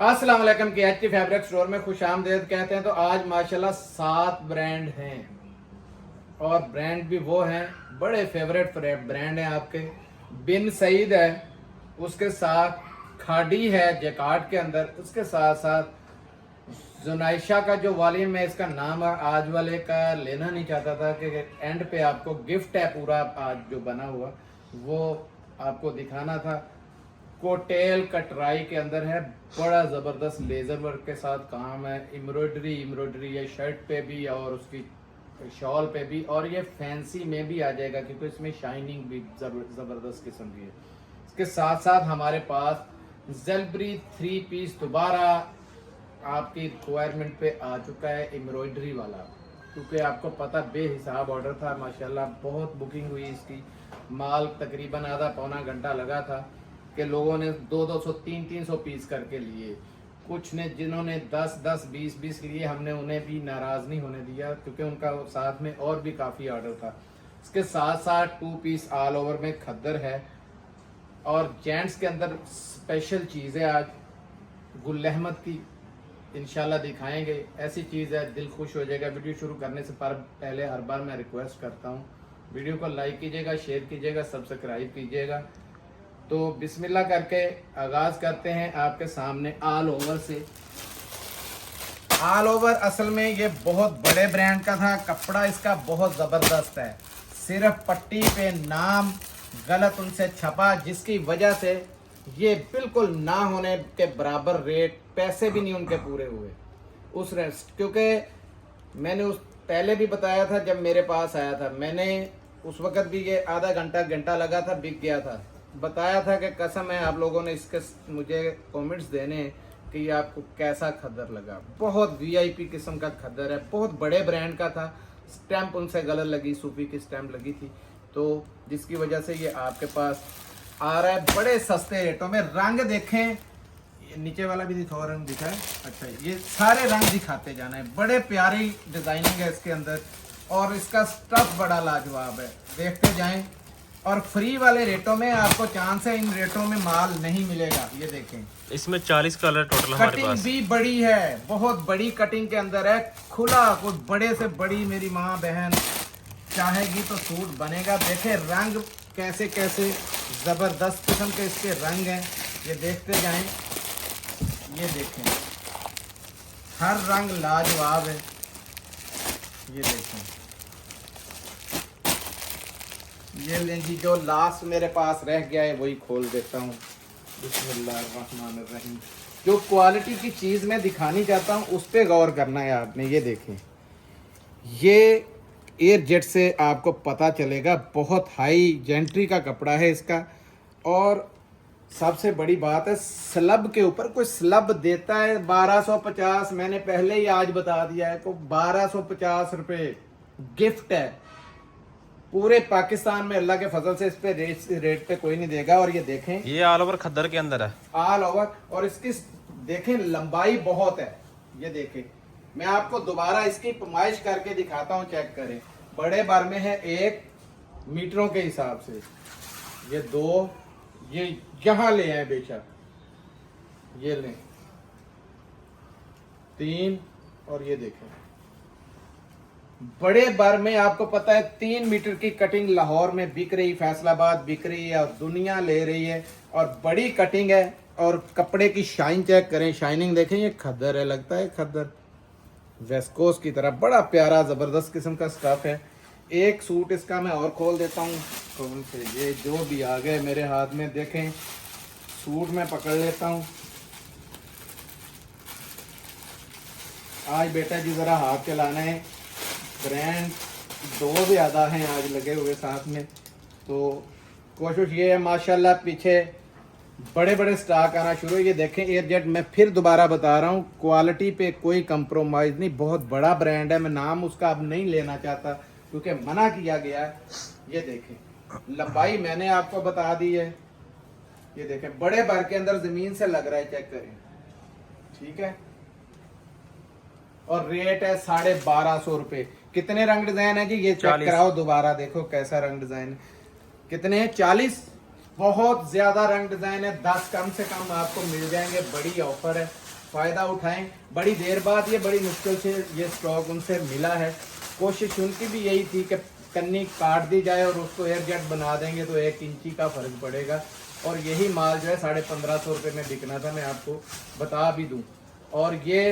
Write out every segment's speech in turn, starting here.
अस्सलाम वालेकुम के एच फैब्रिक स्टोर में खुश आमदेद कहते हैं। तो आज माशाल्लाह 7 ब्रांड हैं और ब्रांड भी वो हैं बड़े फेवरेट ब्रांड हैं आपके। बिन सईद है, उसके साथ खाड़ी है जैकार्ड के अंदर, उसके साथ साथ जुनाइशा का जो वॉल्यूम में इसका नाम आज वाले का लेना नहीं चाहता था कि एंड पे आपको गिफ्ट है पूरा आज जो बना हुआ वो आपको दिखाना था। कोटेल कटराई के अंदर है, बड़ा ज़बरदस्त लेज़र वर्क के साथ काम है, एम्ब्रॉयडरी है शर्ट पे भी और उसकी शॉल पे भी, और ये फैंसी में भी आ जाएगा क्योंकि इसमें शाइनिंग भी ज़बरदस्त किस्म की है। इसके साथ साथ हमारे पास जेलबरी 3 पीस दोबारा आपकी रिक्वायरमेंट पे आ चुका है, एम्ब्रॉयडरी वाला, क्योंकि आपको पता बेहिसाब ऑर्डर था माशाल्लाह, बहुत बुकिंग हुई इसकी, माल तकरीबन आधा पौना घंटा लगा था कि लोगों ने 200 300 पीस करके लिए। कुछ ने जिन्होंने 10 20 लिए, हमने उन्हें भी नाराज़ नहीं होने दिया क्योंकि उनका साथ में और भी काफ़ी ऑर्डर था। इसके साथ साथ 2 पीस ऑल ओवर में खद्दर है और जेंट्स के अंदर स्पेशल चीज़ है आज गुल अहमद की, इंशाल्लाह दिखाएंगे। ऐसी चीज़ है दिल खुश हो जाएगा। वीडियो शुरू करने से पहले हर बार मैं रिक्वेस्ट करता हूँ वीडियो को लाइक कीजिएगा, शेयर कीजिएगा, सब्सक्राइब कीजिएगा। तो बिस्मिल्लाह करके आगाज़ करते हैं आपके सामने ऑल ओवर से। ऑल ओवर असल में ये बहुत बड़े ब्रांड का था, कपड़ा इसका बहुत ज़बरदस्त है, सिर्फ पट्टी पे नाम गलत उनसे छपा जिसकी वजह से ये बिल्कुल ना होने के बराबर रेट, पैसे भी नहीं उनके पूरे हुए उस रेट, क्योंकि मैंने उस पहले भी बताया था जब मेरे पास आया था, मैंने उस वक़्त भी ये आधा घंटा लगा था, बिक गया था। बताया था कि कसम है आप लोगों ने इसके मुझे कमेंट्स देने हैं कि ये आपको कैसा खद्दर लगा। बहुत वीआईपी किस्म का खद्दर है, बहुत बड़े ब्रांड का था, स्टैंप उनसे गलत लगी, सूफी की स्टैंप लगी थी, तो जिसकी वजह से ये आपके पास आ रहा है बड़े सस्ते रेटों में। रंग देखें, ये नीचे वाला भी दिखाओ, रंग दिखा है, अच्छा ये सारे रंग दिखाते जाना है, बड़े प्यारी डिजाइनिंग है इसके अंदर और इसका स्टफ बड़ा लाजवाब है, देखते जाएं। और फ्री वाले रेटों में आपको चांस है, इन रेटों में माल नहीं मिलेगा। ये देखें, इसमें 40 कलर टोटल हमारे कटिंग पास। भी बड़ी है, बहुत बड़ी कटिंग के अंदर है, खुला कोई बड़े से बड़ी मेरी माँ बहन चाहेगी तो सूट बनेगा। देखें रंग कैसे कैसे ज़बरदस्त किस्म के इसके रंग हैं, ये देखते जाएं। ये देखें हर रंग लाजवाब है, ये देखें। ये लें जी, जो लास्ट मेरे पास रह गया है वही खोल देता हूँ। बिस्मिल्लाहिर्रहमानिर्रहीम। जो क्वालिटी की चीज़ मैं दिखानी चाहता हूँ उस पर गौर करना है आपने। ये देखें, ये एयर जेट से आपको पता चलेगा, बहुत हाई जेंट्री का कपड़ा है इसका। और सबसे बड़ी बात है, स्लब के ऊपर कोई स्लब देता है 1250, मैंने पहले ही आज बता दिया है, तो 1250 रुपये गिफ्ट है पूरे पाकिस्तान में। अल्लाह के फजल से इस पे रेट पे कोई नहीं देगा। और ये देखें, ये ऑल ओवर खद्दर के अंदर है, ऑल ओवर, और इसकी देखें लंबाई बहुत है। ये देखें, मैं आपको दोबारा इसकी पैमाइश करके दिखाता हूँ, चेक करें। बड़े बार में है 1 मीटरों के हिसाब से, ये 2, ये यहाँ ले आए बेशक, ये लें 3, और ये देखें बड़े बार में आपको पता है 3 मीटर की कटिंग लाहौर में बिक रही, फैसलाबाद बिक रही है और दुनिया ले रही है, और बड़ी कटिंग है। और कपड़े की शाइन चेक करें, शाइनिंग देखें, ये खद्दर है, लगता है खद्दर वेस्कोस की तरह, बड़ा प्यारा ज़बरदस्त किस्म का स्टफ है। एक सूट इसका मैं और खोल देता हूँ, कौन से ये जो भी आ गए मेरे हाथ में, देखें सूट मैं पकड़ लेता हूँ। आज बेटा जी ज़रा हाथ चलाना है, ब्रांड 2 ज़्यादा हैं आज लगे हुए साथ में, तो कोशिश ये है माशाल्लाह पीछे बड़े बड़े स्टॉक आना शुरू। ये देखें एयर जेट, मैं फिर दोबारा बता रहा हूँ, क्वालिटी पे कोई कंप्रोमाइज़ नहीं, बहुत बड़ा ब्रांड है। मैं नाम उसका अब नहीं लेना चाहता क्योंकि मना किया गया है। ये देखें लंबाई मैंने आपको बता दी है, ये देखें बड़े भर के अंदर ज़मीन से लग रहा है, चेक करें, ठीक है। और रेट है 1250 रुपये। कितने रंग डिजाइन है जी, ये चेक कराओ दोबारा, देखो कैसा रंग डिजाइन है, कितने हैं 40, बहुत ज्यादा रंग डिजाइन है, 10 कम से कम आपको मिल जाएंगे, बड़ी ऑफर है। फ़ायदा उठाएं। बड़ी देर बाद ये बड़ी मुश्किल से ये स्टॉक उनसे मिला है। कोशिश उनकी भी यही थी कि कन्नी काट दी जाए और उसको एयर जेट बना देंगे तो 1 इंची का फ़र्क पड़ेगा। और यही माल जो है 1550 रुपये में बिकना था, मैं आपको बता भी दूं। और ये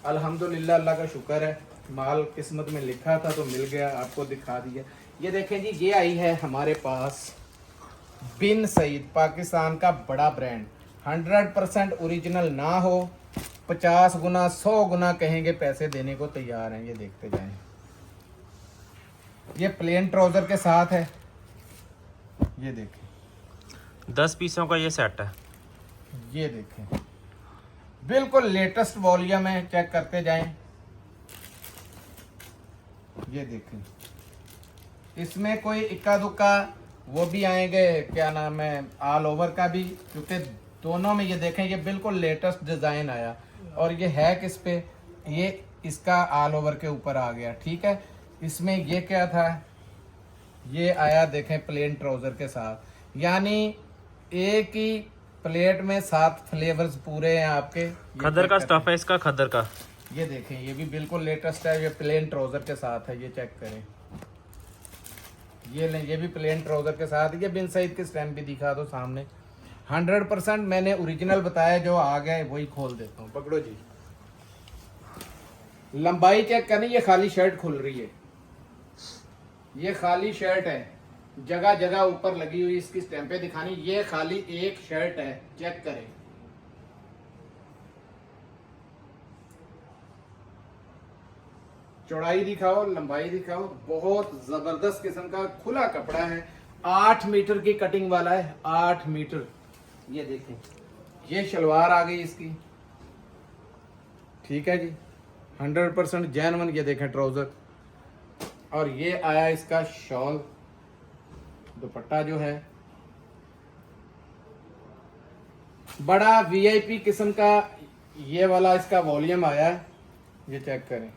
अल्हम्दुलिल्लाह अल्लाह का शुक्र है, माल किस्मत में लिखा था तो मिल गया, आपको दिखा दिया। ये देखें जी, ये आई है हमारे पास बिन सईद, पाकिस्तान का बड़ा ब्रांड। 100% ओरिजिनल ना हो, 50 गुना 100 गुना कहेंगे पैसे देने को तैयार हैं। ये देखते जाएं। ये प्लेन ट्राउजर के साथ है, ये देखें। 10 पीसों का ये सेट है। ये देखें, बिल्कुल लेटेस्ट वॉल्यूम है, चेक करते जाएं। ये देखें, इसमें कोई इक्का दुक्का वो भी आएंगे, क्या नाम है, ऑल ओवर का भी, क्योंकि दोनों में ये देखें ये बिल्कुल लेटेस्ट डिज़ाइन आया। और ये है किस पे, ये इसका ऑल ओवर के ऊपर आ गया, ठीक है। इसमें ये क्या था, ये आया देखें प्लेन ट्राउजर के साथ, यानी एक ही प्लेट में 7 फ्लेवर्स पूरे हैं आपके। ये खद्दर का चेक स्टफ है इसका, खद्दर का। ये देखें, ये भी बिल्कुल लेटेस्ट है, ये प्लेन ट्राउजर के साथ है, ये चेक करें। ये लें, ये भी प्लेन ट्राउजर के साथ। ये बिन सईद के स्टैम्प भी दिखा दो सामने। 100% मैंने ओरिजिनल बताया, जो आ गया वही खोल देता हूँ। पकड़ो जी, लंबाई चेक करनी, ये खाली शर्ट खुल रही है, ये खाली शर्ट है, जगह जगह ऊपर लगी हुई इसकी स्टैंपें दिखानी। ये खाली एक शर्ट है, चेक करें। चौड़ाई दिखाओ, लंबाई दिखाओ, बहुत जबरदस्त किस्म का खुला कपड़ा है। 8 मीटर की कटिंग वाला है, 8 मीटर। ये देखें, ये शलवार आ गई इसकी, ठीक है जी, 100% जेन्युइन। ये देखें ट्राउजर, और ये आया इसका शॉल, दुपट्टा जो है बड़ा वीआईपी किस्म का, ये वाला इसका वॉल्यूम आया है। ये चेक करें,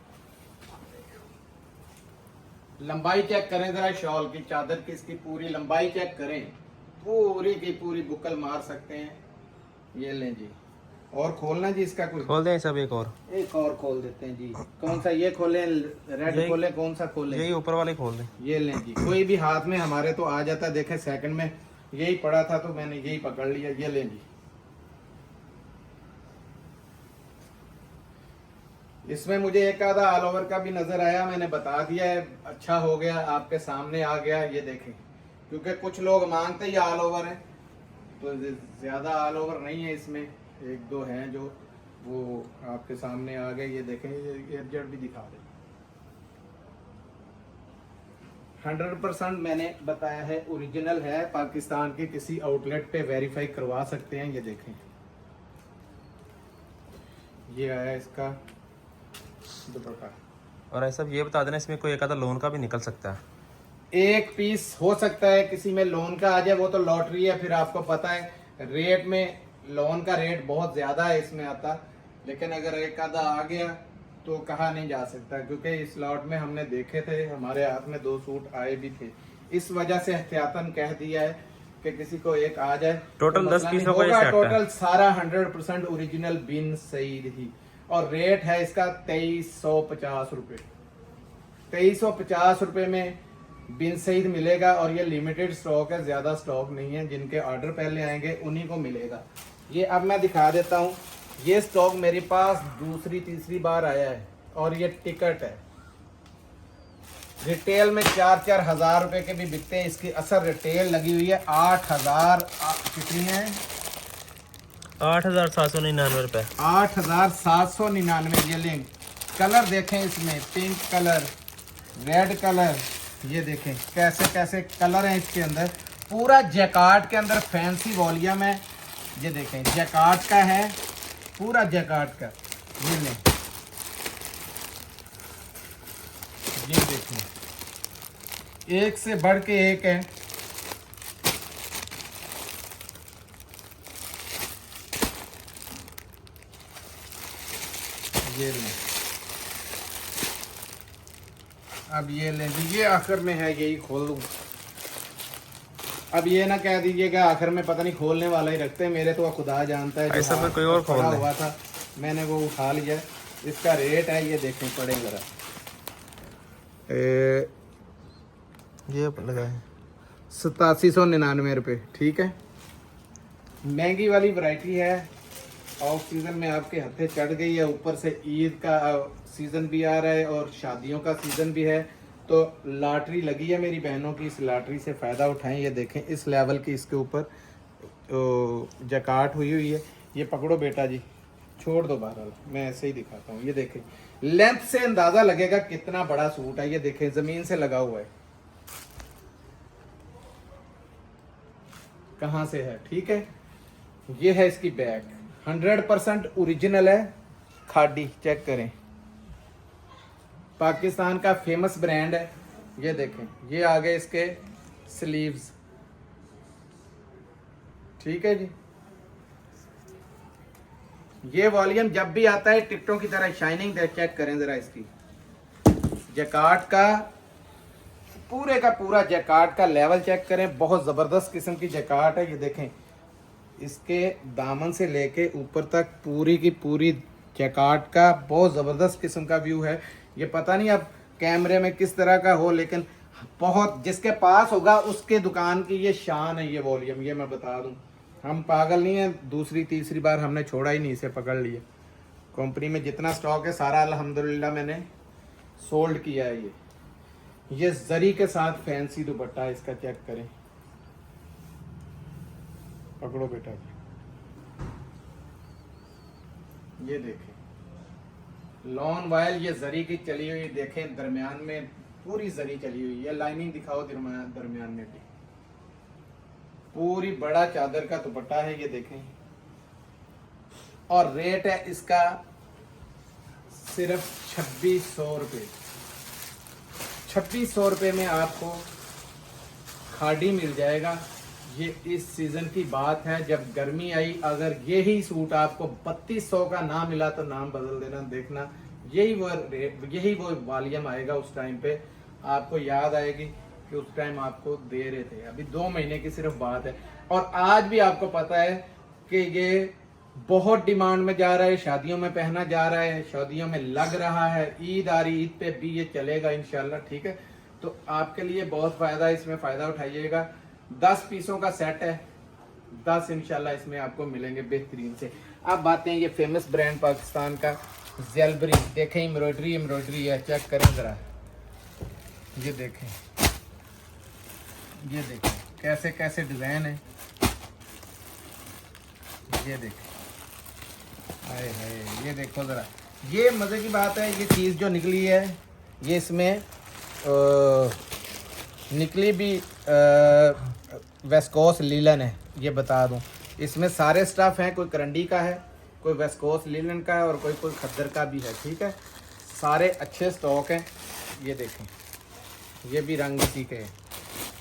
लंबाई चेक करें जरा, शॉल की, चादर की इसकी पूरी लंबाई चेक करें, पूरी की पूरी बुकल मार सकते हैं। ये लें जी, और खोलना जी इसका कोई, खोल दें सब, एक और खोल देते हैं जी। कौन सा, ये खोलें, रेड खोलें, कौन सा खोलें? यही ऊपर वाले खोल दें। ये लें जी, कोई भी हाथ में हमारे तो आ जाता है। देखें सेकंड में यही पड़ा था तो मैंने यही पकड़ लिया। ये लें जी, इसमें मुझे एक आधा ऑल ओवर का भी नजर आया, मैंने बता दिया है, अच्छा हो गया, आपके सामने आ गया। ये देखें, क्योंकि कुछ लोग मांगते ही ऑल ओवर है, तो ज्यादा ऑल ओवर नहीं है इसमें, 1-2 हैं जो वो आपके सामने आ गए। ये देखें, ये एयरजेट भी दिखा दे। 100% मैंने बताया है, ओरिजिनल है, पाकिस्तान के किसी आउटलेट पे वेरीफाई करवा सकते हैं। ये देखें, ये आया इसका दुपट्टा। और ऐसा ये बता देना, इसमें कोई एक आधा लोन का भी निकल सकता है। एक पीस हो सकता है किसी में लोन का आ जाए, वो तो लॉटरी है। फिर आपको पता है रेट में, लोन का रेट बहुत ज्यादा है इसमें आता, लेकिन अगर एक आधा आ गया तो कहा नहीं जा सकता, क्योंकि इस लॉट में हमने देखे थे, हमारे हाथ में 2 सूट आए भी थे, इस वजह से एहतियातन कह दिया है कि किसी को एक आ जाए। टोटल तो 10 पीसों का ये सेट है। टोटल सारा 100% ओरिजिनल बिन सईद ही। और रेट है इसका 2350 रुपये। 2350 रुपये में बिन सईद मिलेगा। और ये लिमिटेड स्टॉक है, ज्यादा स्टॉक नहीं है, जिनके ऑर्डर पहले आएंगे उन्हीं को मिलेगा। ये अब मैं दिखा देता हूँ, ये स्टॉक मेरे पास दूसरी तीसरी बार आया है, और ये टिकट है। रिटेल में 4-4 हज़ार रुपए के भी बिकते हैं, इसकी असर रिटेल लगी हुई है 8000 कितनी है, 8799 रुपए। 8799। ये लिंक कलर देखें, इसमें पिंक कलर, रेड कलर, ये देखें कैसे कैसे कलर हैं इसके अंदर। पूरा जैकार्ड के अंदर फैंसी वॉल्यूम है। ये देखें, जैकार्ड का है, पूरा जैकार्ड का। ये लें, ये देखें, एक से बढ़ के एक है। ये लें, अब ये लें जी, ये आखिर में है, यही खोल दूं। अब ये ना कह दीजिएगा आखिर में पता नहीं खोलने वाला ही रखते हैं, मेरे तो खुदा जानता है। ऐसा में कोई और खोल पड़ा दे। हुआ था, मैंने वो उठा लिया। इसका रेट है, ये देखें पड़े ज़रा, ये लगाए 8799 रुपये। ठीक है, महंगी वाली वैरायटी है। ऑफ सीज़न में आपके हथे चढ़ गई है, ऊपर से ईद का सीज़न भी आ रहा है और शादियों का सीज़न भी है, तो लॉटरी लगी है मेरी बहनों की। इस लॉटरी से फ़ायदा उठाएं। ये देखें इस लेवल की इसके ऊपर जकाट हुई हुई है। ये पकड़ो बेटा जी, छोड़ दो, बहरहाल मैं ऐसे ही दिखाता हूँ। ये देखें, लेंथ से अंदाज़ा लगेगा कितना बड़ा सूट है। ये देखें ज़मीन से लगा हुआ है, कहाँ से है। ठीक है, ये है इसकी बैग, 100% ओरिजिनल है, खादी। चेक करें, पाकिस्तान का फेमस ब्रांड है। ये देखें, ये आ गए इसके स्लीव्स। ठीक है जी, ये वॉल्यूम जब भी आता है टिकटों की तरह शाइनिंग दे। चेक करें जरा इसकी जैकार्ड का, पूरे का पूरा जैकार्ड का लेवल चेक करें। बहुत ज़बरदस्त किस्म की जैकार्ड है। ये देखें, इसके दामन से लेके ऊपर तक पूरी की पूरी जैकार्ड का बहुत ज़बरदस्त किस्म का व्यू है। ये पता नहीं अब कैमरे में किस तरह का हो, लेकिन बहुत, जिसके पास होगा उसके दुकान की ये शान है। ये वॉल्यूम, ये मैं बता दूं, हम पागल नहीं है। दूसरी तीसरी बार हमने छोड़ा ही नहीं, इसे पकड़ लिया। कंपनी में जितना स्टॉक है सारा अल्हम्दुलिल्लाह मैंने सोल्ड किया है। ये जरी के साथ फैंसी दुपट्टा है इसका। चेक करें, पकड़ो बेटा जी, ये देखें लॉन वायल, ये जरी की चली हुई। देखें दरमियान में पूरी जरी चली हुई है। लाइनिंग दिखाओ दरमियान में भी पूरी बड़ा चादर का दुपट्टा है। ये देखें, और रेट है इसका सिर्फ 2600 रुपये। 2600 रुपये में आपको खादी मिल जाएगा। ये इस सीज़न की बात है, जब गर्मी आई, अगर यही सूट आपको 3200 का ना मिला तो नाम बदल देना। देखना यही वो वॉल्यूम आएगा। उस टाइम पे आपको याद आएगी कि उस टाइम आपको दे रहे थे। अभी 2 महीने की सिर्फ बात है, और आज भी आपको पता है कि ये बहुत डिमांड में जा रहा है, शादियों में पहना जा रहा है, शादियों में लग रहा है। ईद आ रही, ईद पे भी ये चलेगा इंशाल्लाह। ठीक है, तो आपके लिए बहुत फ़ायदा है, इसमें फ़ायदा उठाइएगा। 10 पीसों का सेट है, 10 इंशाल्लाह इसमें आपको मिलेंगे बेहतरीन से। अब बातें ये फेमस ब्रांड पाकिस्तान का ज़ेलबरी। देखें एम्ब्रॉयडरी है, चेक करें ज़रा। ये देखें, ये देखें कैसे कैसे डिज़ाइन है। ये देखें, हाय हाय, ये देखो ज़रा। ये मज़े की बात है, ये चीज़ जो निकली है, ये इसमें निकली भी वेस्कोस लीलन है। ये बता दूं, इसमें सारे स्टफ़ हैं। कोई करंडी का है, कोई वेस्कोस लीलन का है, और कोई खद्दर का भी है। ठीक है, सारे अच्छे स्टॉक हैं। ये देखें, ये भी रंग इसी के है।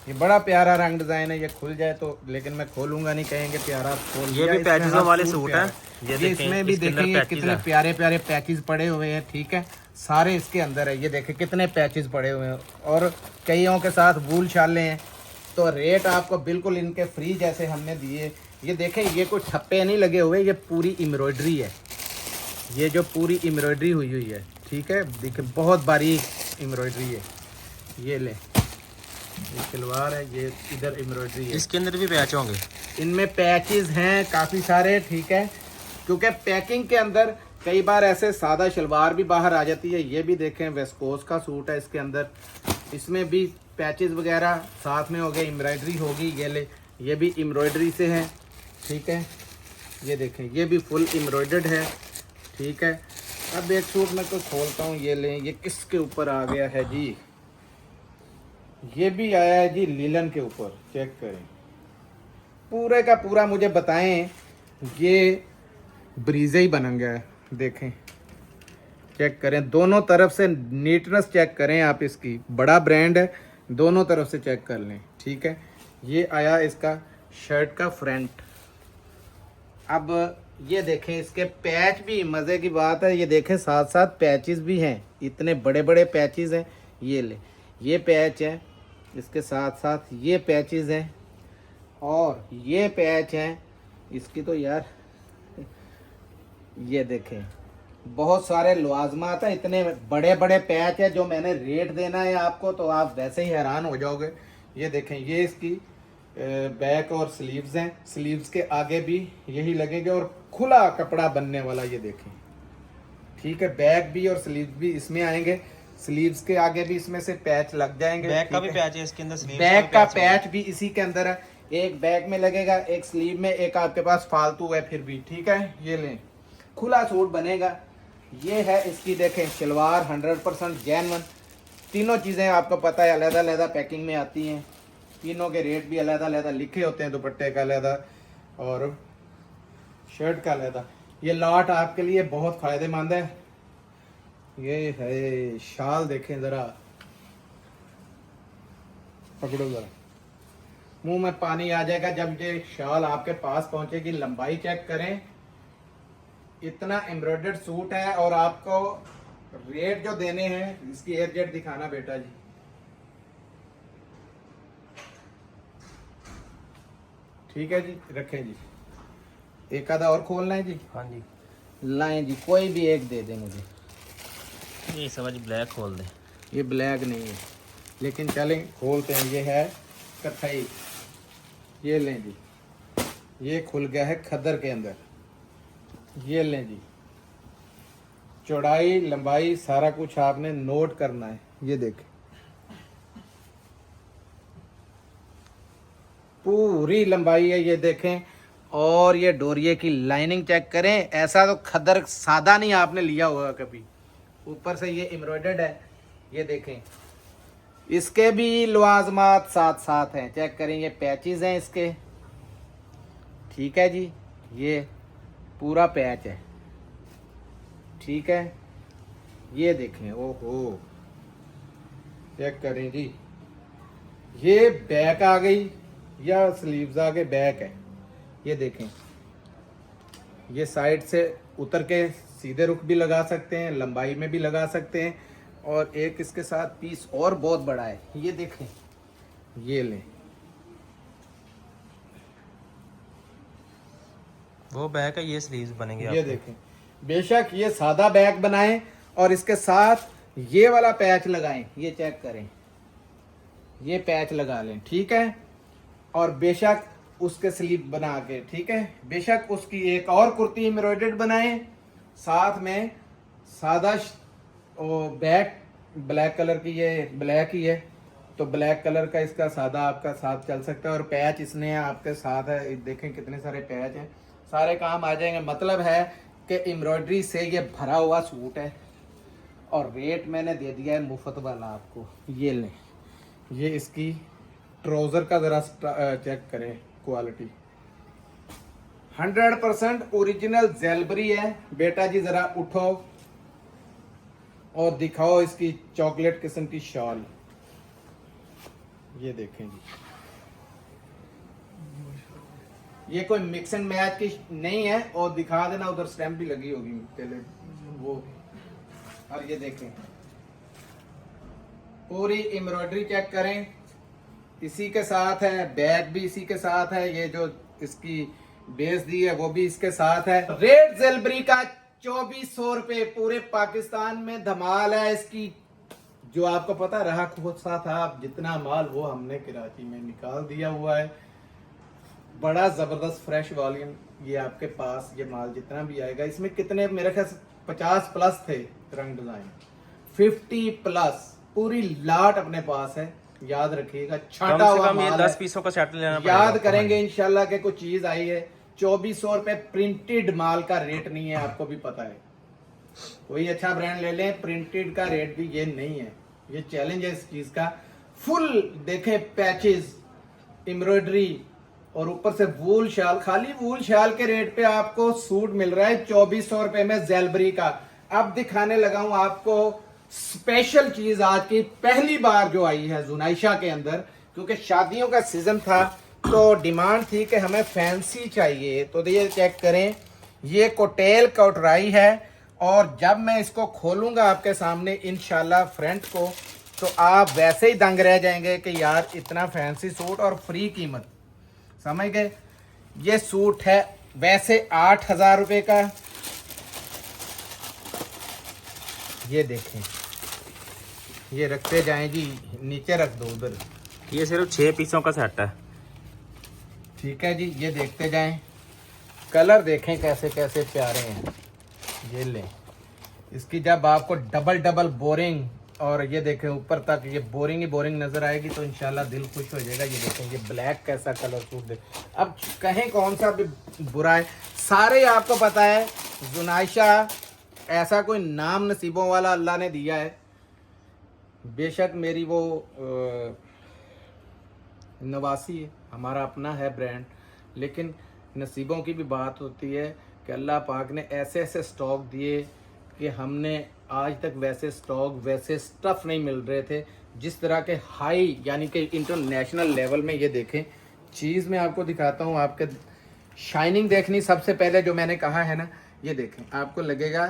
ये बड़ा प्यारा रंग डिज़ाइन है। ये खुल जाए तो, लेकिन मैं खोलूंगा नहीं, कहेंगे प्यारा खोल। ये भी पैकेजों वाले सूट हैं। ये इसमें भी देखेंगे कितने प्यारे प्यारे पैकेज पड़े हुए हैं। ठीक है, सारे इसके अंदर है। ये देखें कितने पैचेस पड़े हुए हैं, और कईयों के साथ वूल शाले हैं। तो रेट आपको बिल्कुल इनके फ्री जैसे हमने दिए। ये देखें, ये कोई ठप्पे नहीं लगे हुए, ये पूरी एम्ब्रॉयडरी है। ये जो पूरी एम्ब्रॉयडरी हुई हुई है। ठीक है, देखिए बहुत बारीक एम्ब्रॉयडरी है। ये ले, ये सलवार है, ये इधर एम्ब्रॉयडरी है। इसके अंदर भी पैच होंगे, इनमें पैचेस हैं काफ़ी सारे। ठीक है, क्योंकि पैकिंग के अंदर कई बार ऐसे सादा शलवार भी बाहर आ जाती है। ये भी देखें वेस्कोस का सूट है, इसके अंदर इसमें भी पैचेस वगैरह साथ में हो गए, एम्ब्रॉयडरी होगी। ये ले, ये भी एम्ब्रॉयडरी से है। ठीक है, ये देखें, ये भी फुल एम्ब्रॉयडर्ड है। ठीक है, अब एक सूट मैं तो खोलता हूँ। ये लें, ये किसके ऊपर आ गया है जी? ये भी आया है जी लीलन के ऊपर। चेक करें, पूरे का पूरा मुझे बताएं, ये ब्रीजे ही बन गया है। देखें, चेक करें, दोनों तरफ से नीटनेस चेक करें आप इसकी। बड़ा ब्रांड है, दोनों तरफ से चेक कर लें। ठीक है, ये आया इसका शर्ट का फ्रंट। अब ये देखें, इसके पैच भी मज़े की बात है। ये देखें, साथ साथ पैचेस भी हैं, इतने बड़े बड़े पैचेस हैं। ये ले, ये पैच है, इसके साथ साथ ये पैचेस हैं, और ये पैच हैं। इसकी तो यार ये देखें, बहुत सारे लवाजमात हैं, इतने बड़े बड़े पैच है। जो मैंने रेट देना है आपको तो आप वैसे ही हैरान हो जाओगे। ये देखें, ये इसकी बैक और स्लीव्स हैं। स्लीव्स के आगे भी यही लगेंगे और खुला कपड़ा बनने वाला, ये देखें। ठीक है, बैक भी और स्लीव भी इसमें आएंगे। स्लीव्स के आगे भी इसमें से पैच लग जाएंगे। बैक का भी पैच है इसके अंदर, स्लीव्स बैक का पैच भी इसी के अंदर है। एक बैक में लगेगा, एक स्लीव में, एक आपके पास फालतू है फिर भी। ठीक है, ये लें, खुला सूट बनेगा। ये है इसकी देखें शलवार, 100% जेन्युइन। तीनों चीज़ें आपको पता है अलग अलग पैकिंग में आती हैं। तीनों के रेट भी अलग अलग लिखे होते हैं, दुपट्टे का अलग और शर्ट का अलग। ये लॉट आपके लिए बहुत फ़ायदेमंद है। ये है शाल, देखें ज़रा, पकड़ो ज़रा, मुंह में पानी आ जाएगा जब ये शाल आपके पास पहुंचेगी। लंबाई चेक करें, इतना एम्ब्रॉयडर्ड सूट है। और आपको रेट जो देने हैं, इसकी एयरजेट दिखाना बेटा जी। ठीक है जी, रखें जी। एक आधा और खोलना है जी? हाँ जी, लाएं जी, कोई भी एक दे दें मुझे। ये समझ ब्लैक खोल दे। ये ब्लैक नहीं है, लेकिन चलें खोलते हैं। ये है कथई, ये लें जी। ये खुल गया है खद्दर के अंदर। ये लें जी, चौड़ाई लंबाई सारा कुछ आपने नोट करना है। ये देखें, पूरी लंबाई है, ये देखें। और ये डोरिये की लाइनिंग चेक करें, ऐसा तो खद्दर सादा नहीं आपने लिया होगा कभी। ऊपर से ये एम्ब्रॉयडर्ड है, ये देखें। इसके भी लवाजमात साथ साथ हैं, चेक करें। ये पैचेस हैं इसके। ठीक है जी, ये पूरा पैच है। ठीक है, ये देखें, ओहो, चेक करें जी। ये बैक आ गई या स्लीव्स आगे बैक है, ये देखें। ये साइड से उतर के सीधे रुख भी लगा सकते हैं, लंबाई में भी लगा सकते हैं। और एक इसके साथ पीस और बहुत बड़ा है, ये देखें। ये लें, वो बैक है, ये स्लीव्स बनेंगे ये आपके। देखें। बेशक ये सादा बैक बनाएं और इसके साथ ये वाला पैच लगाएं, ये चेक करें, ये पैच लगा लें। ठीक है, और बेशक उसके स्लीव बना के, ठीक है, बेशक उसकी एक और कुर्ती एम्ब्रॉयडर्ड बनाएं साथ में। सादा बैक ब्लैक कलर की, ये ब्लैक ही है तो ब्लैक कलर का इसका सादा आपका साथ चल सकता है। और पैच इसने आपके साथ है, देखें कितने सारे पैच हैं, सारे काम आ जाएंगे। मतलब है कि एम्ब्रॉयडरी से ये भरा हुआ सूट है। और रेट मैंने दे दिया है मुफ्त वाला आपको। ये लें, ये इसकी ट्राउज़र का ज़रा चेक करें, क्वालिटी 100% ओरिजिनल जेलबरी है। बेटा जी ज़रा उठो और दिखाओ इसकी चॉकलेट किस्म की शॉल। ये देखें जी, ये कोई मिक्स एंड मैच की नहीं है। और दिखा देना, उधर स्टैम्प भी लगी होगी पहले वो। और ये देखें, पूरी एम्ब्रॉयडरी चेक करें, इसी के साथ है। बैग भी इसी के साथ है। ये जो इसकी बेस दी है वो भी इसके साथ है। रेट जेलबरी का 2400 रुपए, पूरे पाकिस्तान में धमाल है इसकी। जो आपको पता रहा खोसा था, जितना माल वो हमने कराची में निकाल दिया हुआ है। बड़ा जबरदस्त फ्रेश वॉल्यूम ये आपके पास, ये माल जितना भी आएगा। इसमें कितने, मेरे ख्याल 50 प्लस थे रंग डिजाइन, 50 प्लस पूरी लाट अपने पास है। याद रखिएगा, छाटा हुआ माल 10 पीसों का सेट लेना पड़ेगा। याद करेंगे इंशाल्लाह के कुछ चीज आई है। 2400 रुपए प्रिंटेड माल का रेट नहीं है, आपको भी पता है। कोई अच्छा ब्रांड ले लें, प्रिंटेड का रेट भी ये नहीं है। ये चैलेंज है इस चीज का। फुल देखें, पैचेस, एम्ब्रॉयडरी और ऊपर से वूल शाल। खाली वूल शाल के रेट पे आपको सूट मिल रहा है 2400 रुपए में जेलबरी का। अब दिखाने लगा हूं आपको स्पेशल चीज, आज की पहली बार जो आई है जुनाइशा के अंदर। क्योंकि शादियों का सीजन था तो डिमांड थी कि हमें फैंसी चाहिए। तो ये चेक करें, ये कोटेल कटराई है। और जब मैं इसको खोलूंगा आपके सामने इंशाल्लाह फ्रंट को, तो आप वैसे ही दंग रह जाएंगे कि यार इतना फैंसी सूट और फ्री कीमत, समझ गए। ये सूट है वैसे 8000 रुपए का, ये देखें, ये रखते जाएं जी, नीचे रख दो उधर। ये सिर्फ 6 पीसों का सेट है। ठीक है जी, ये देखते जाएं। कलर देखें कैसे कैसे प्यारे हैं। ये लें, इसकी जब आपको डबल डबल बोरिंग और ये देखें ऊपर तक ये बोरिंग ही बोरिंग नजर आएगी तो इंशाल्लाह दिल खुश हो जाएगा। ये देखें, ये ब्लैक कैसा कलर सूट देख, अब कहें कौन सा भी बुरा है, सारे आपको पता है। जुनाइशा ऐसा कोई नाम नसीबों वाला अल्लाह ने दिया है। बेशक मेरी वो नवासी है, हमारा अपना है ब्रांड, लेकिन नसीबों की भी बात होती है कि अल्लाह पाक ने ऐसे ऐसे स्टॉक दिए कि हमने आज तक वैसे स्टॉक वैसे स्टफ़ नहीं मिल रहे थे जिस तरह के हाई यानी कि इंटरनेशनल लेवल में। ये देखें, चीज़ मैं आपको दिखाता हूँ, आपके शाइनिंग देखनी सबसे पहले जो मैंने कहा है ना। ये देखें, आपको लगेगा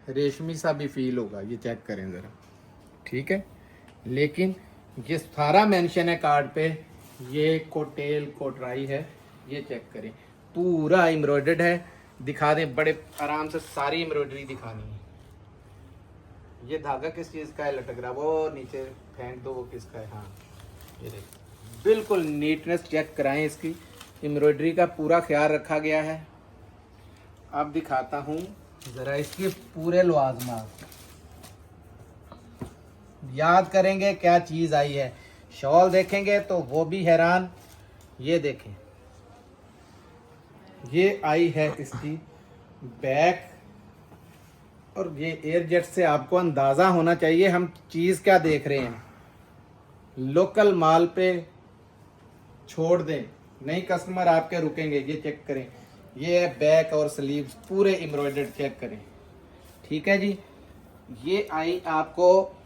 रेशमी सा भी फील होगा, ये चेक करें ज़रा, ठीक है। लेकिन ये सारा मेंशन है कार्ड पे, ये कोटेल कोटराई है, ये चेक करें, पूरा एम्ब्रॉयडर्ड है। दिखा दें, बड़े आराम से सारी एम्ब्रॉयडरी दिखानी है। ये धागा किस चीज़ का है लटक रहा, वो नीचे फेंक दो, वो किसका है। हाँ, ये देखिए, बिल्कुल नीटनेस चेक कराएं, इसकी एम्ब्रॉयडरी का पूरा ख्याल रखा गया है। अब दिखाता हूँ ज़रा इसके पूरे लवाजमात, याद करेंगे क्या चीज़ आई है। शॉल देखेंगे तो वो भी हैरान। ये देखें, ये आई है इसकी बैक, और ये एयर जेट से आपको अंदाज़ा होना चाहिए हम चीज़ क्या देख रहे हैं। लोकल माल पे छोड़ दें, नहीं कस्टमर आपके रुकेंगे। ये चेक करें, ये है बैक और स्लीव्स पूरे एम्ब्रॉयडर्ड, चेक करें, ठीक है जी। ये आई आपको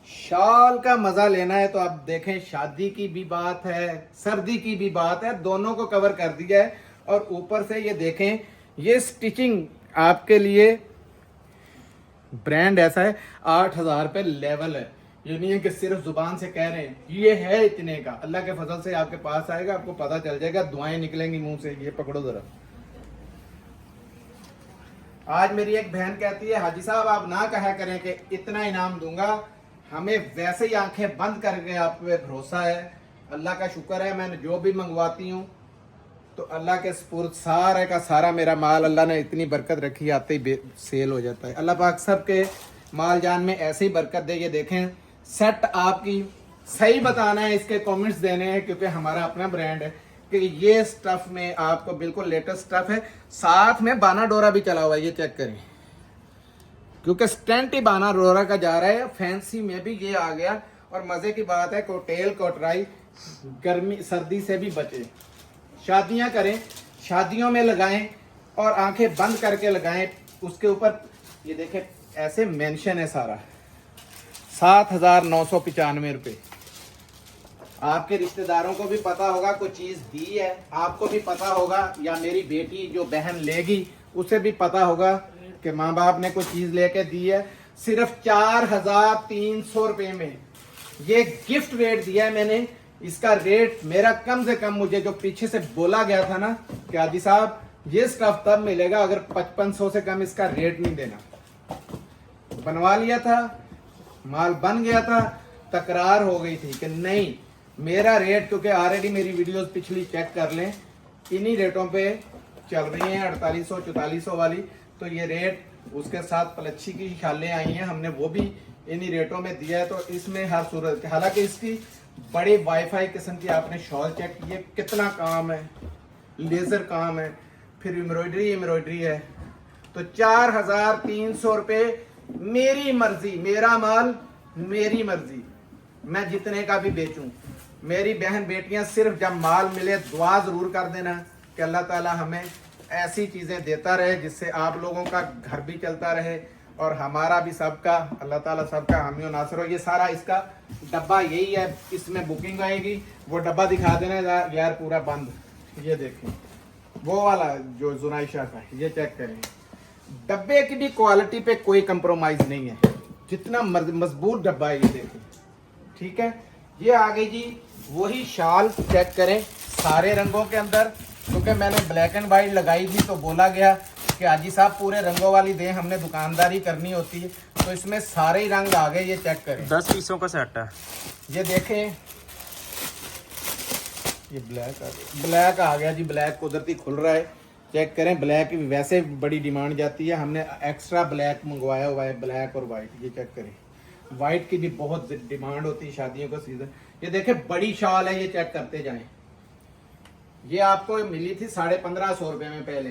शॉल का मजा लेना है तो आप देखें, शादी की भी बात है, सर्दी की भी बात है, दोनों को कवर कर दिया है। और ऊपर से ये देखें, ये स्टिचिंग आपके लिए ब्रांड ऐसा है 8,000 पे लेवल है। ये नहीं है कि सिर्फ जुबान से कह रहे हैं, ये है इतने का। अल्लाह के फजल से आपके पास आएगा, आपको पता चल जाएगा, दुआएं निकलेंगी मुंह से। ये पकड़ो जरा। आज मेरी एक बहन कहती है, हाजी साहब आप ना कहा करें कि इतना इनाम दूंगा, हमें वैसे ही आंखें बंद करके आप पे भरोसा है। अल्लाह का शुक्र है, मैंने जो भी मंगवाती हूँ तो अल्लाह के स्पुर्द सारे का सारा मेरा माल अल्लाह ने इतनी बरकत रखी, आते ही सेल हो जाता है। अल्लाह पाक सब के माल जान में ऐसे ही बरकत दे। ये देखें, सेट आपकी सही बताना है, इसके कमेंट्स देने हैं, क्योंकि हमारा अपना ब्रांड है कि ये स्टफ में आपको बिल्कुल लेटेस्ट स्टफ है। साथ में बाना डोरा भी चला हुआ है, ये चेक करें, क्योंकि स्टेंट ही बाना डोरा का जा रहा है। फैंसी में भी ये आ गया। और मजे की बात है, कोटेल कोटराई गर्मी सर्दी से भी बचे। शादियां करें, शादियों में लगाएं और आंखें बंद करके लगाएं। उसके ऊपर ये देखें, ऐसे मेंशन है सारा, 7,995 रुपये। आपके रिश्तेदारों को भी पता होगा कोई चीज दी है, आपको भी पता होगा, या मेरी बेटी जो बहन लेगी उसे भी पता होगा कि माँ बाप ने कोई चीज लेके दी है। सिर्फ 4,300 रुपये में ये गिफ्ट रेट दिया है मैंने। इसका रेट मेरा कम से कम, मुझे जो पीछे से बोला गया था ना कि हाजी साहब ये स्टफ तब मिलेगा अगर 5500 से कम इसका रेट नहीं देना। बनवा लिया था, माल बन गया था, तकरार हो गई थी कि नहीं मेरा रेट, क्योंकि ऑलरेडी मेरी वीडियोस पिछली चेक कर लें, इन्हीं रेटों पे चल रही हैं 4800-4400 वाली। तो ये रेट, उसके साथ पलच्छी की शालें आई हैं, हमने वो भी इन्हीं रेटों में दिया है। तो इसमें हर सूरत, हालांकि इसकी बड़ी वाईफाई किस्म की आपने शॉल चेक की है, कितना काम है, लेजर काम है, फिर एम्ब्रॉयडरी है। तो 4,300 रुपये, मेरी मर्जी, मेरा माल मेरी मर्जी, मैं जितने का भी बेचूं। मेरी बहन बेटियां सिर्फ जब माल मिले दुआ जरूर कर देना कि अल्लाह ताला हमें ऐसी चीजें देता रहे जिससे आप लोगों का घर भी चलता रहे और हमारा भी, सबका, अल्लाह ताला सबका हामी और नासिर हो। ये सारा इसका डब्बा यही है, इसमें बुकिंग आएगी। वो डब्बा दिखा देना यार पूरा बंद। ये देखें, वो वाला जो जुनाइशा का, ये चेक करें, डब्बे की भी क्वालिटी पे कोई कंप्रोमाइज नहीं है, जितना मजबूत डब्बा है। ये देखें, ठीक है। ये आ गई जी वही शाल, चेक करें, सारे रंगों के अंदर, क्योंकि मैंने ब्लैक एंड वाइट लगाई थी तो बोला गया कि हाजी साहब पूरे रंगों वाली दें, हमने दुकानदारी करनी होती है, तो इसमें सारे ही रंग आ गए। ये चेक करें, 10 पीसों का सेट है। ये देखें, ये ब्लैक आ गया, ब्लैक आ गया जी, ब्लैक कुदरती खुल रहा है। चेक करें, ब्लैक की वैसे बड़ी डिमांड जाती है, हमने एक्स्ट्रा ब्लैक मंगवाया हुआ है, ब्लैक और वाइट। ये चेक करें, वाइट की भी बहुत डिमांड होती है शादियों का सीजन। ये देखें बड़ी शॉल है, ये चेक करते जाएं। ये आपको मिली थी 1550 रुपए में पहले,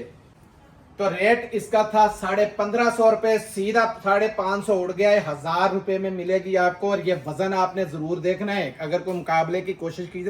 तो रेट इसका था 1550 रुपए, सीधा 550 उड़ गया है, 1000 रुपए में मिलेगी आपको। और ये वजन आपने जरूर देखना है, अगर कोई मुकाबले की कोशिश की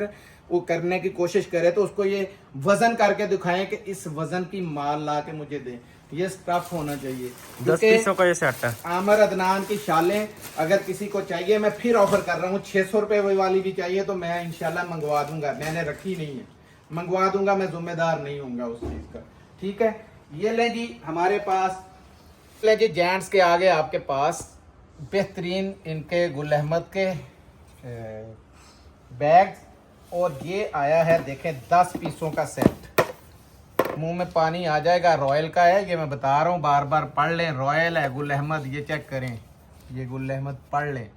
वो करने की कोशिश करे तो उसको ये वजन करके दिखाएं कि इस वजन की माल ला के मुझे दें। ये स्टफ होना चाहिए। 10 पीसों का ये सेट है। आमर अदनान की शालें अगर किसी को चाहिए, मैं फिर ऑफर कर रहा हूँ, 600 रुपए वाली भी चाहिए तो मैं इंशाल्लाह मंगवा दूंगा। मैंने रखी नहीं है, मंगवा दूंगा, मैं जिम्मेदार नहीं होऊंगा उस चीज का। ठीक है, ये ले जी हमारे पास, ले जी जेंट्स के आगे आपके पास बेहतरीन इनके गुल अहमद के बैग्स, और ये आया है देखें 10 पीसों का सेट। मुंह में पानी आ जाएगा, रॉयल का है ये, मैं बता रहा हूँ, बार बार पढ़ लें, रॉयल है गुल अहमद। ये चेक करें, ये गुल अहमद पढ़ लें।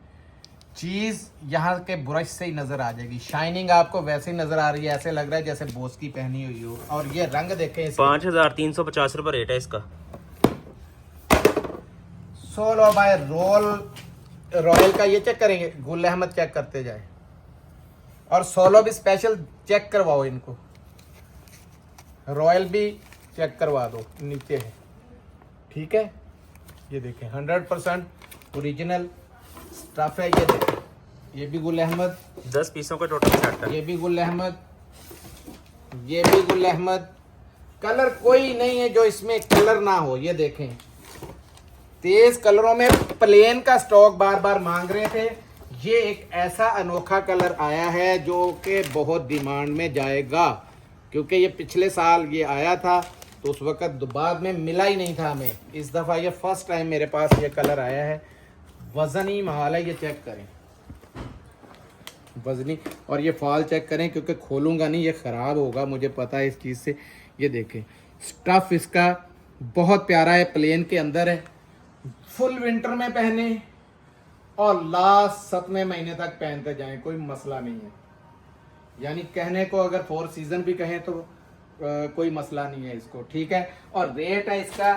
चीज़ यहाँ के ब्रश से ही नज़र आ जाएगी, शाइनिंग आपको वैसे ही नज़र आ रही है, ऐसे लग रहा है जैसे बोस की पहनी हुई हो। और ये रंग देखें, 5350 रुपये रेट है इसका। सोलो बाय रोल रॉयल का ये चेक करेंगे, गुल अहमद चेक करते जाए, और सोलो भी स्पेशल चेक करवाओ इनको, रॉयल भी चेक करवा दो, नीचे है। ठीक है, ये देखें 100% ओरिजिनल स्टफ है। ये देखें, ये भी गुल अहमद, 10 पीसों का टोटल सेट है। ये भी गुल अहमद, ये भी गुल अहमद। कलर कोई नहीं है जो इसमें कलर ना हो। ये देखें, तेज कलरों में प्लेन का स्टॉक बार बार मांग रहे थे, ये एक ऐसा अनोखा कलर आया है जो कि बहुत डिमांड में जाएगा, क्योंकि ये पिछले साल ये आया था तो उस वक्त बाद में मिला ही नहीं था हमें। इस दफ़ा ये फर्स्ट टाइम मेरे पास ये कलर आया है। वज़नी माल है, ये चेक करें, वज़नी। और ये फॉल चेक करें, क्योंकि खोलूंगा नहीं, ये ख़राब होगा, मुझे पता है इस चीज़ से। ये देखें, स्टफ़ इसका बहुत प्यारा है, प्लेन के अंदर है, फुल विंटर में पहने और लास्ट 7वें महीने तक पहनते जाएं, कोई मसला नहीं है। यानी कहने को अगर 4 सीजन भी कहें तो कोई मसला नहीं है इसको। ठीक है, और रेट है इसका,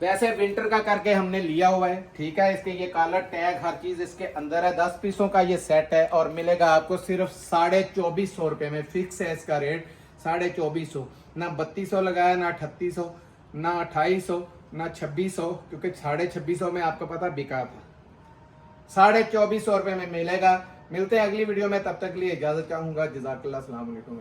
वैसे विंटर का करके हमने लिया हुआ है। ठीक है, इसके ये कॉलर टैग हर चीज़ इसके अंदर है। 10 पीसों का ये सेट है और मिलेगा आपको सिर्फ 2450 रुपये में। फिक्स है इसका रेट 2450, ना 3200 लगाया, ना 3800, ना 2800, ना 2600, क्योंकि 2650 में आपको पता बिका था। 2450 रुपये में मिलेगा। मिलते हैं अगली वीडियो में, तब तक के लिए इजाज़त चाहूँगा। जज़ाकल्लाह, अस्सलाम वालेकुम।